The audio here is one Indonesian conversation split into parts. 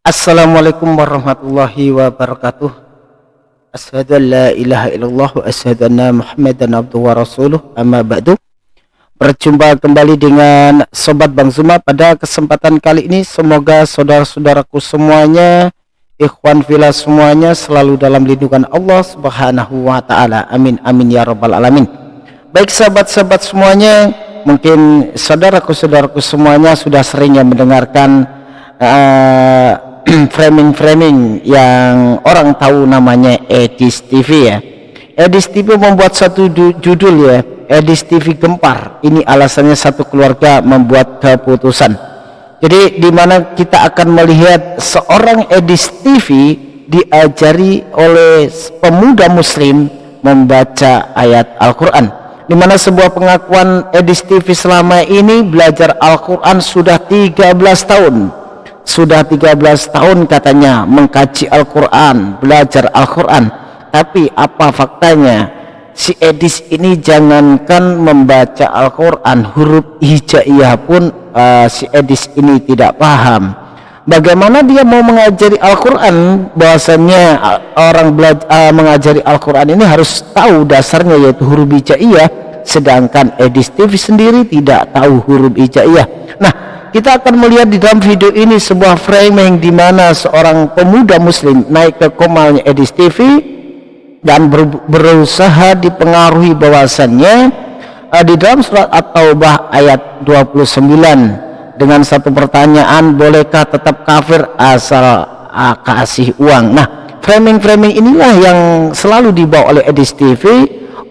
Assalamualaikum warahmatullahi wabarakatuh. Asyhadu an la ilaha illallah wa asyhadu anna Muhammadan abduhu wa rasuluh. Amma ba'du. Berjumpa kembali dengan Sobat Bang Zuma. Pada kesempatan kali ini semoga saudara-saudaraku semuanya, ikhwan fillah semuanya selalu dalam lindungan Allah Subhanahu wa taala. Amin amin ya rabbal alamin. Baik sahabat-sahabat semuanya, mungkin saudaraku-saudaraku semuanya sudah seringnya mendengarkan framing-framing yang orang tahu namanya Edis TV ya. Edis TV membuat satu judul ya, Edis TV gempar. Ini alasannya satu keluarga membuat keputusan. Jadi dimana kita akan melihat seorang Edis TV diajari oleh pemuda muslim membaca ayat Al-Quran, dimana sebuah pengakuan Edis TV selama ini belajar Al-Quran sudah 13 tahun. Sudah 13 tahun katanya mengkaji Al-Quran, belajar Al-Quran. Tapi apa faktanya? Si Edis ini jangankan membaca Al-Quran, huruf hijaiyah pun si Edis ini tidak paham. Bagaimana dia mau mengajari Al-Quran? Bahwasannya orang mengajari Al-Quran ini harus tahu dasarnya, yaitu huruf hijaiyah. Sedangkan Edis TV sendiri tidak tahu huruf hijaiyah. Nah, kita akan melihat di dalam video ini sebuah framing di mana seorang pemuda muslim naik ke komalnya Edis TV dan berusaha dipengaruhi bahwasannya di dalam surat At-Taubah ayat 29 dengan satu pertanyaan, bolehkah tetap kafir asal kasih uang. Nah, framing-framing inilah yang selalu dibawa oleh Edis TV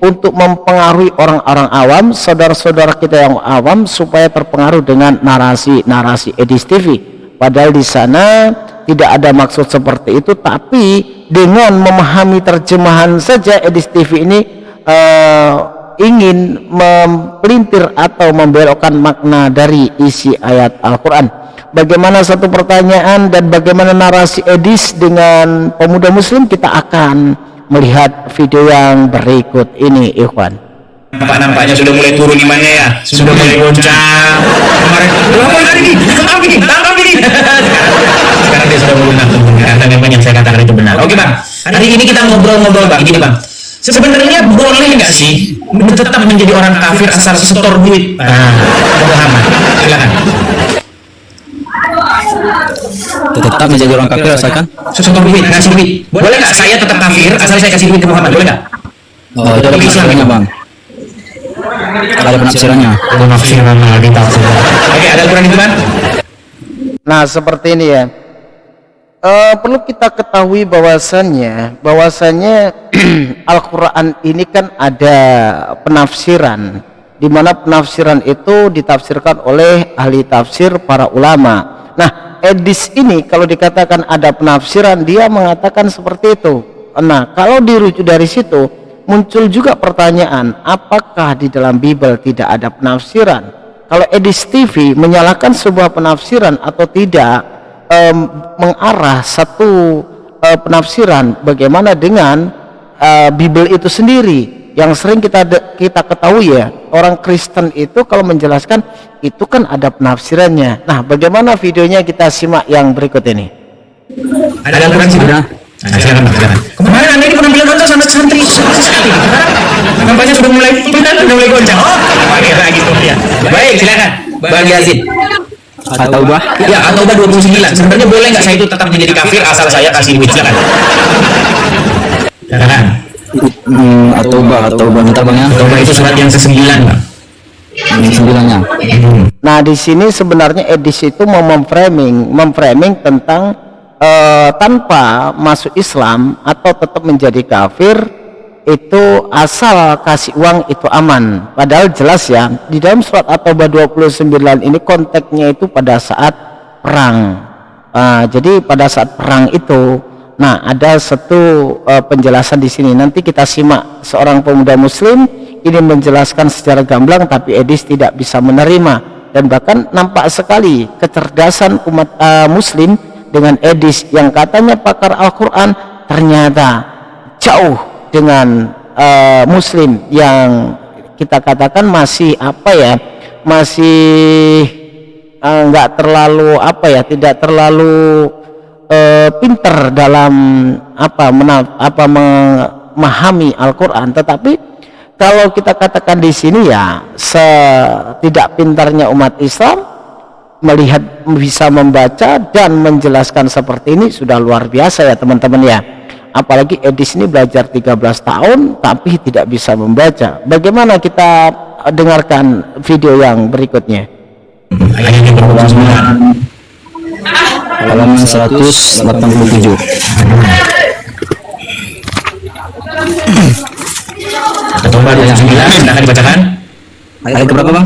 untuk mempengaruhi orang-orang awam, saudara-saudara kita yang awam, supaya terpengaruh dengan narasi-narasi Edis TV. Padahal di sana tidak ada maksud seperti itu, tapi dengan memahami terjemahan saja Edis TV ini ingin mempelintir atau membelokkan makna dari isi ayat Al-Quran. Bagaimana satu pertanyaan dan bagaimana narasi Edis dengan pemuda muslim, kita akan melihat video yang berikut ini, ikhwan. Nampaknya sudah mulai turun imannya ya, sudah mulai goncang. Kemarin berapa hari ini? Tangkap ini. Sekarang dia sudah melunak, karena memang yang saya katakan itu benar. Oke bang, hari ini kita ngobrol-ngobrol bang. Gini bang, sebenarnya boleh nggak sih tetap menjadi orang kafir asal setor duit? Pemahaman, silakan. Tetap menjadi orang kafir asalkan Setor duit, ngasih duit. Boleh nggak saya tetap kafir asal saya kasih duit ke Muhammad? Boleh nggak? oh, itu penafsirannya bang, ada penafsirannya. Oke, ada Al-Quran itu bang. Nah, seperti ini ya. Perlu kita ketahui bahwasannya Al-Quran ini kan ada penafsiran, di mana penafsiran itu ditafsirkan oleh ahli tafsir, para ulama. Nah, Edis ini kalau dikatakan ada penafsiran, dia mengatakan seperti itu. Nah, kalau dirujuk dari situ, muncul juga pertanyaan, apakah di dalam Bible tidak ada penafsiran? Kalau Edis TV menyalahkan sebuah penafsiran atau tidak, mengarah satu penafsiran, bagaimana dengan Bible itu sendiri? Yang sering kita ketahui ya, orang Kristen itu kalau menjelaskan itu kan ada penafsirannya. Nah, bagaimana videonya, kita simak yang berikut ini. Ada Al-Quran sih bang. Silakan. Kemarin anda ini penampilan anda sangat santri sekali. Nampaknya sudah mulai goncang. Oh, kira gitu ya. Baik, silakan. Bang Yazid. At-Taubah Ya, At-Taubah 29. Sebenarnya boleh nggak saya itu tetap menjadi kafir asal saya kasih duit? Silakan. Silakan. At-Taubah bentar bang ya. At-Taubah itu surat yang ke-9 bang. Sembilannya. Nah, di sini sebenarnya Edis itu mau memframing tentang tanpa masuk Islam atau tetap menjadi kafir itu asal kasih uang itu aman. Padahal jelas ya, di dalam surat At-Taubah 29 ini konteksnya itu pada saat perang. Jadi pada saat perang itu, nah ada satu penjelasan di sini. Nanti kita simak, seorang pemuda muslim ini menjelaskan secara gamblang, tapi Edis tidak bisa menerima, dan bahkan nampak sekali kecerdasan umat muslim dengan Edis yang katanya pakar Al-Quran, ternyata jauh dengan muslim yang kita katakan masih masih nggak terlalu tidak terlalu pinter dalam memahami Al-Quran, tetapi kalau kita katakan di sini ya setidak pintarnya umat Islam melihat, bisa membaca dan menjelaskan seperti ini sudah luar biasa ya teman-teman ya. Apalagi Edis ini belajar 13 tahun tapi tidak bisa membaca. Bagaimana kita dengarkan video yang berikutnya? Ayatnya berulang semua. Halaman 187. Coba 29, silahkan dibacakan. Ayat berapa bang?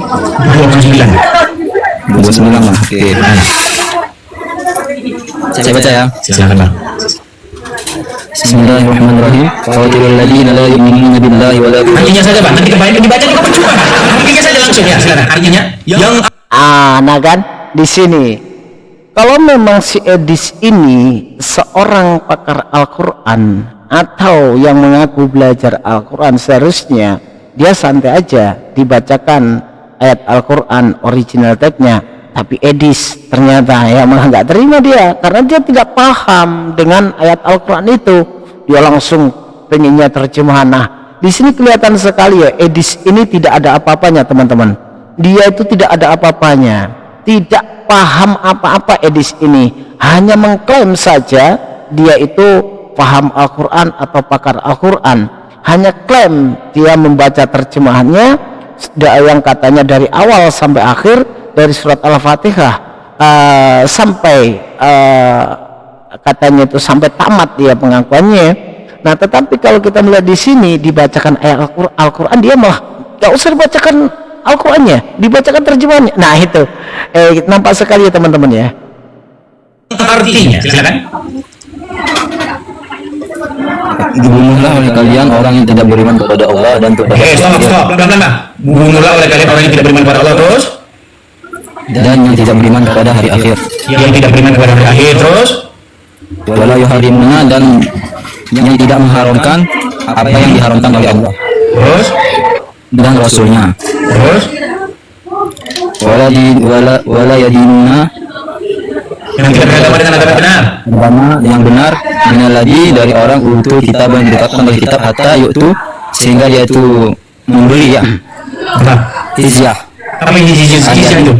29. 29 bang. Oke. Saya baca ya. Silakan bang. Bismillahirrahmanirrahim. Qatilul ladzina la yu'minuna billahi wa la Artinya saja bang, nanti kebanyakan dibaca juga percuma bang. Artinya saja langsung ya, silakan. Artinya yang Nah kan di sini kalau memang si Edis ini seorang pakar Al-Quran atau yang mengaku belajar Al-Quran, seharusnya dia santai aja dibacakan ayat Al-Quran original text-nya. Tapi Edis ternyata ya malah nggak terima dia, karena dia tidak paham dengan ayat Al-Quran itu. Dia langsung pengennya terjemahan. Nah di sini kelihatan sekali ya, Edis ini tidak ada apa-apanya teman-teman. Dia itu tidak ada apa-apanya, tidak paham apa-apa. Edis ini hanya mengklaim saja dia itu paham Al-Quran atau pakar Al-Quran, hanya klaim dia membaca terjemahannya yang katanya dari awal sampai akhir, dari surat Al-Fatihah sampai katanya itu sampai tamat dia pengakuannya. Nah tetapi kalau kita melihat di sini dibacakan ayat Al-Quran, dia malah gak usah dibacakan Al-Qurannya, dibacakan terjemahannya. Nah itu nampak sekali ya teman-teman ya. artinya, silakan. Dibunuhlah oleh kalian orang yang tidak beriman kepada Allah dan kepada Stop, pelan-pelan bang. Bunuhlah oleh kalian orang yang tidak beriman kepada Allah, terus dan yang tidak beriman kepada hari akhir. yang tidak beriman kepada hari akhir, terus Wala yuharimuna, dan yang tidak mengharamkan apa yang diharamkan oleh Allah terus dan Rasulnya. terus Wala yadinuna, yang tidak beragama dengan agama benar. agama yang benar, minalladzi, dari orang utul kitab yang ditetapkan oleh kitab, hatta yaitu sehingga dia itu membeli ya Apa? jizyah. Apa yang jizyah itu?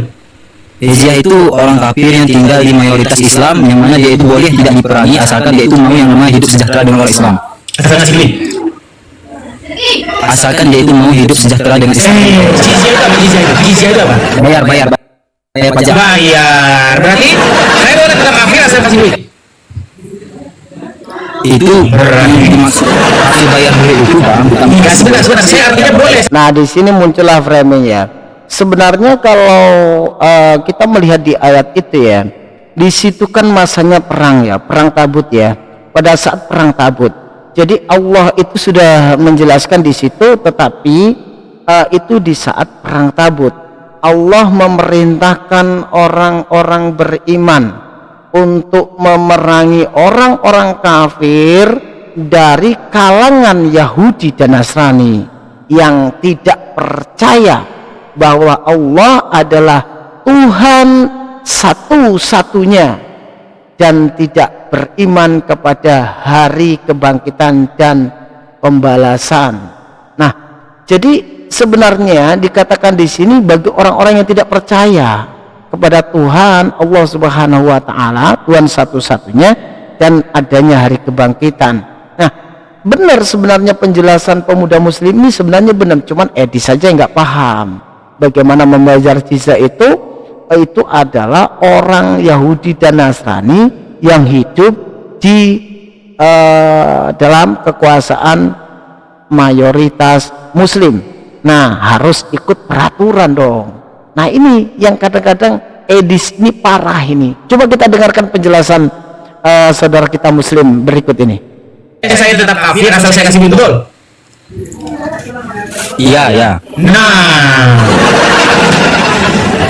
Jizyah itu orang kafir yang tinggal di mayoritas Islam, yang mana dia itu boleh tidak diperangi asalkan dia itu mau yang namanya hidup sejahtera dengan orang Islam. Asal ngasih duit. Asalkan dia itu mau hidup sejahtera dengan Islam. Jizyah itu apa? Jizyah itu apa? Bayar pajak. Bayar. Berarti saya boleh tetap kafir asal kasih duit. Itu yang dimaksud kasih bayar duit itu bang, bukan Enggak, sebentar. Saya artinya boleh. Nah di sini muncullah framing ya. Sebenarnya kalau kita melihat di ayat itu ya, di situ kan masanya perang ya, perang Tabut ya. Pada saat perang Tabut, jadi Allah itu sudah menjelaskan di situ, tetapi itu di saat perang Tabut Allah memerintahkan orang-orang beriman untuk memerangi orang-orang kafir dari kalangan Yahudi dan Nasrani yang tidak percaya bahwa Allah adalah Tuhan satu-satunya dan tidak beriman kepada hari kebangkitan dan pembalasan. Nah, jadi sebenarnya dikatakan di sini bagi orang-orang yang tidak percaya kepada Tuhan Allah Subhanahu wa taala, Tuhan satu-satunya dan adanya hari kebangkitan. Nah, benar sebenarnya penjelasan pemuda muslim ini sebenarnya benar, cuman Edi saja nggak paham bagaimana membayar jizyah itu adalah orang Yahudi dan Nasrani yang hidup di dalam kekuasaan mayoritas muslim. Nah, harus ikut peraturan dong. Nah, ini yang kadang-kadang Edis ini parah ini. Coba kita dengarkan penjelasan saudara kita muslim berikut ini. Saya tetap kafir asal saya kasih duit, betul? Iya. Nah,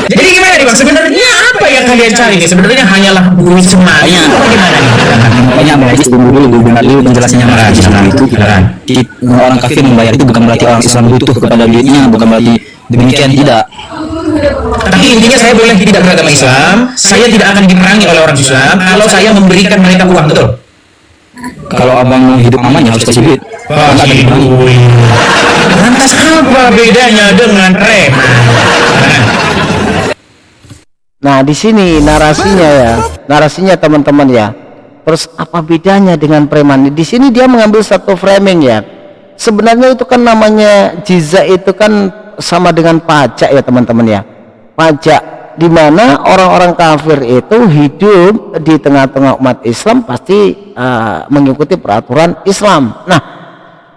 jadi gimana nih bang? Sebenarnya apa yang kalian cari nih? Sebenarnya hanyalah duit semata. Apa gimana nih? Makanya Bapak tunggu dulu benar dulu penjelasannya Mas. Itu orang kafir membayar itu bukan berarti orang Islam butuh kepada duitnya, bukan berarti demikian, tidak. Tapi intinya saya boleh tidak beragama Islam, saya tidak akan diperangi oleh orang Islam kalau saya memberikan mereka uang, betul? Kalau abang mau hidup aman ya harus kasih duit. Wah, lantas apa bedanya dengan preman? Nah, di sini narasinya ya, narasinya teman-teman ya. Terus apa bedanya dengan preman? Di sini dia mengambil satu framing ya. Sebenarnya itu kan namanya jizya, itu kan sama dengan pajak ya teman-teman ya. Pajak, di mana orang-orang kafir itu hidup di tengah-tengah umat Islam pasti mengikuti peraturan Islam. Nah,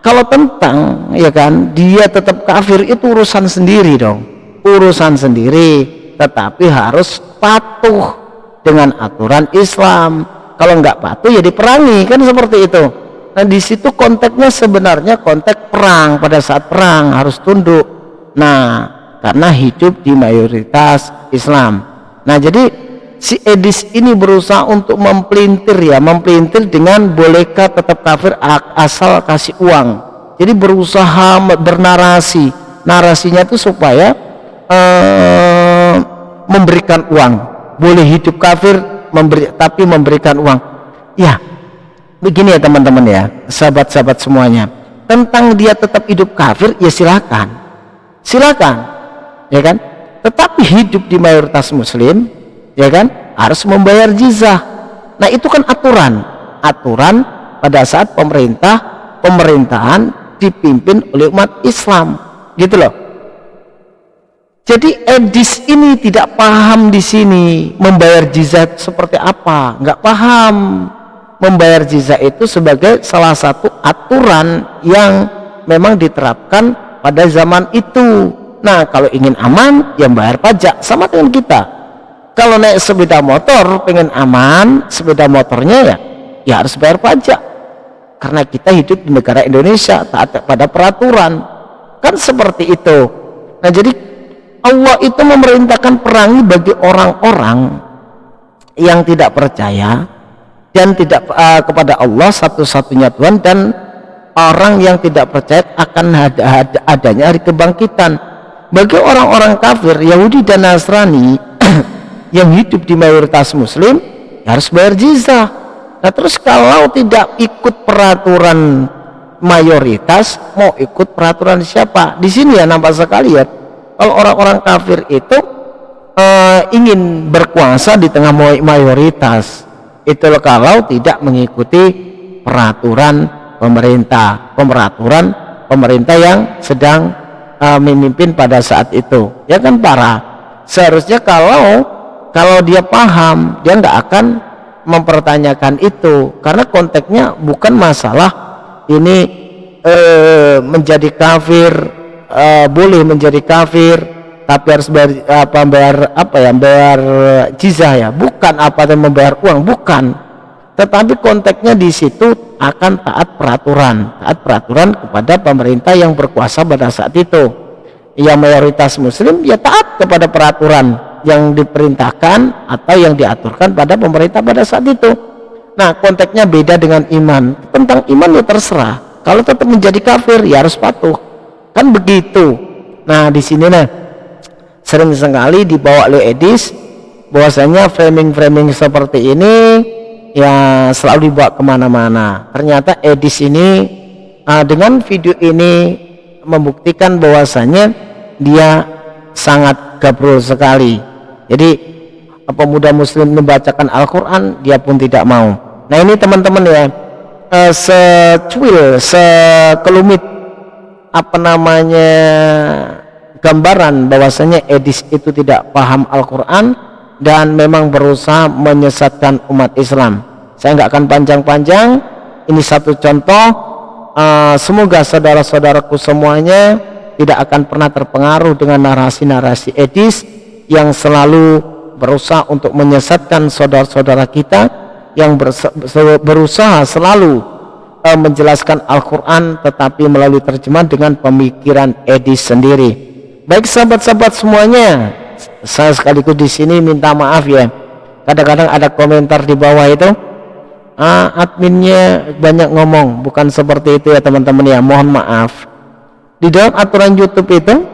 kalau tentang ya kan dia tetap kafir, itu urusan sendiri dong, urusan sendiri. Tetapi harus patuh dengan aturan Islam. Kalau nggak patuh ya diperangi, kan seperti itu. Nah, di situ konteksnya sebenarnya konteks perang. Pada saat perang harus tunduk. Nah, karena hidup di mayoritas Islam. Nah, jadi si Edis ini berusaha untuk mempelintir ya, mempelintir dengan bolehkah tetap kafir asal kasih uang. Jadi berusaha bernarasi, narasinya itu supaya memberikan uang. Boleh hidup kafir tapi memberikan uang. Ya, begini ya teman-teman ya, sahabat-sahabat semuanya, tentang dia tetap hidup kafir ya silakan, ya kan. Tetapi hidup di mayoritas Muslim, ya kan, harus membayar jizyah. Nah, itu kan aturan pada saat pemerintahan dipimpin oleh umat Islam, gitu loh. Jadi Edis ini tidak paham di sini membayar jizyah seperti apa, nggak paham. Membayar jizyah itu sebagai salah satu aturan yang memang diterapkan pada zaman itu. Nah, kalau ingin aman ya bayar pajak, sama dengan kita. Kalau naik sepeda motor pengen aman, sepeda motornya ya harus bayar pajak. Karena kita hidup di negara Indonesia, taat pada peraturan. Kan seperti itu. Nah, jadi Allah itu memerintahkan perangi bagi orang-orang yang tidak percaya dan tidak kepada Allah satu-satunya Tuhan, dan orang yang tidak percaya akan adanya hari kebangkitan. Bagi orang-orang kafir Yahudi dan Nasrani yang hidup di mayoritas Muslim harus bayar jizyah. Nah, terus kalau tidak ikut peraturan mayoritas, mau ikut peraturan siapa? Di sini ya nampak sekali ya, kalau orang-orang kafir itu ingin berkuasa di tengah mayoritas, itu kalau tidak mengikuti peraturan pemerintah yang sedang memimpin pada saat itu, ya kan. Seharusnya kalau dia paham, dia nggak akan mempertanyakan itu, karena konteksnya bukan masalah ini menjadi kafir, boleh menjadi kafir tapi harus bayar jizyah ya, bukan apa dan membayar uang, bukan. Tetapi konteksnya di situ akan taat peraturan kepada pemerintah yang berkuasa pada saat itu. Yang mayoritas Muslim ya taat kepada peraturan yang diperintahkan atau yang diaturkan pada pemerintah pada saat itu. Nah, konteksnya beda dengan iman. Tentang iman ya terserah. Kalau tetap menjadi kafir ya harus patuh, kan begitu. Nah, di sini sering sekali dibawa oleh Edis bahwasanya framing seperti ini ya selalu dibawa kemana-mana. Ternyata Edis ini dengan video ini membuktikan bahwasanya dia sangat gabrol sekali. Jadi pemuda Muslim membacakan Al-Quran dia pun tidak mau. Nah, ini teman-teman ya, sekelumit gambaran bahwasanya Edis itu tidak paham Al-Quran dan memang berusaha menyesatkan umat Islam. Saya nggak akan panjang-panjang, ini satu contoh. Semoga saudara-saudaraku semuanya tidak akan pernah terpengaruh dengan narasi-narasi Edis yang selalu berusaha untuk menyesatkan saudara-saudara kita, yang berusaha selalu menjelaskan Al-Quran tetapi melalui terjemahan dengan pemikiran Edis sendiri. Baik sahabat-sahabat semuanya, saya sekaligus di sini minta maaf ya, kadang-kadang ada komentar di bawah itu adminnya banyak ngomong, bukan seperti itu ya teman-teman ya, mohon maaf. Di dalam aturan YouTube itu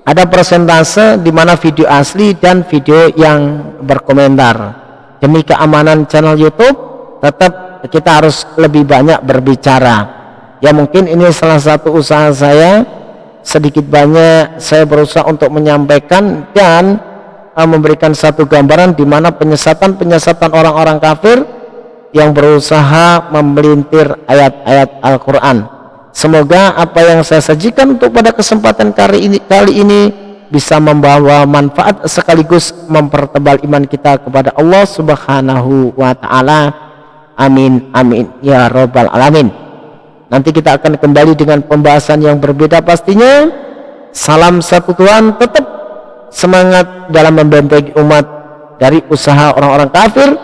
ada persentase di mana video asli dan video yang berkomentar. Demi keamanan channel YouTube, tetap kita harus lebih banyak berbicara. Ya mungkin ini salah satu usaha saya, sedikit banyak saya berusaha untuk menyampaikan dan memberikan satu gambaran di mana penyesatan orang-orang kafir yang berusaha memelintir ayat-ayat Al-Quran. Semoga apa yang saya sajikan untuk pada kesempatan kali ini bisa membawa manfaat sekaligus mempertebal iman kita kepada Allah Subhanahu wa Ta'ala. Amin amin ya robbal alamin. Nanti kita akan kembali dengan pembahasan yang berbeda pastinya. Salam satu Tuhan, tetap semangat dalam membentengi umat dari usaha orang-orang kafir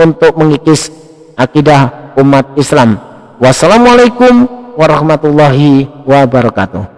untuk mengikis akidah umat Islam. Wassalamualaikum warahmatullahi wabarakatuh.